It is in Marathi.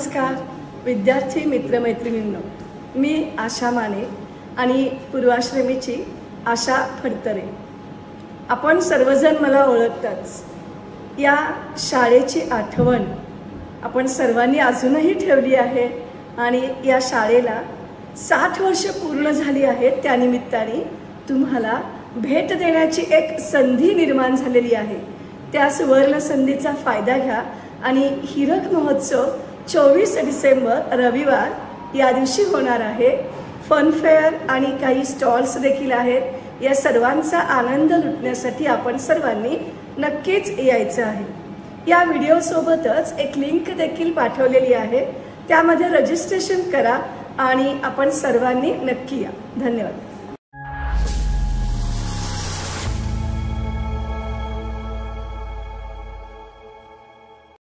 नमस्कार विद्यार्थी मित्रमैत्रिणींनो, मी आशा माने आणि पूर्वाश्रमीची आशा फडतरे। आपण सर्वजण मला ओळखताच। या शाळेची आठवण आपण सर्वांनी अजूनही ठेवली आहे आणि या शाळेला 60 वर्ष पूर्ण झाली आहेत। त्या निमित्ताने तुम्हाला भेट देण्याची एक संधी निर्माण झालेली आहे। त्या सुवर्ण संधीचा फायदा घ्या आणि हीरक महोत्सव 24 डिसेंबर रविवार या दिवशी होणार आहे। फन फेअर आणि काही स्टॉल्स देखील आहेत। या सर्वांचा आनंद लुटण्यासाठी आपण सर्वांनी नक्कीच यायचं आहे। या व्हिडिओ सोबतच एक लिंक देखील पाठवलेली आहे, त्यामध्ये रजिस्ट्रेशन करा आणि आपण सर्वांनी नक्की या। धन्यवाद।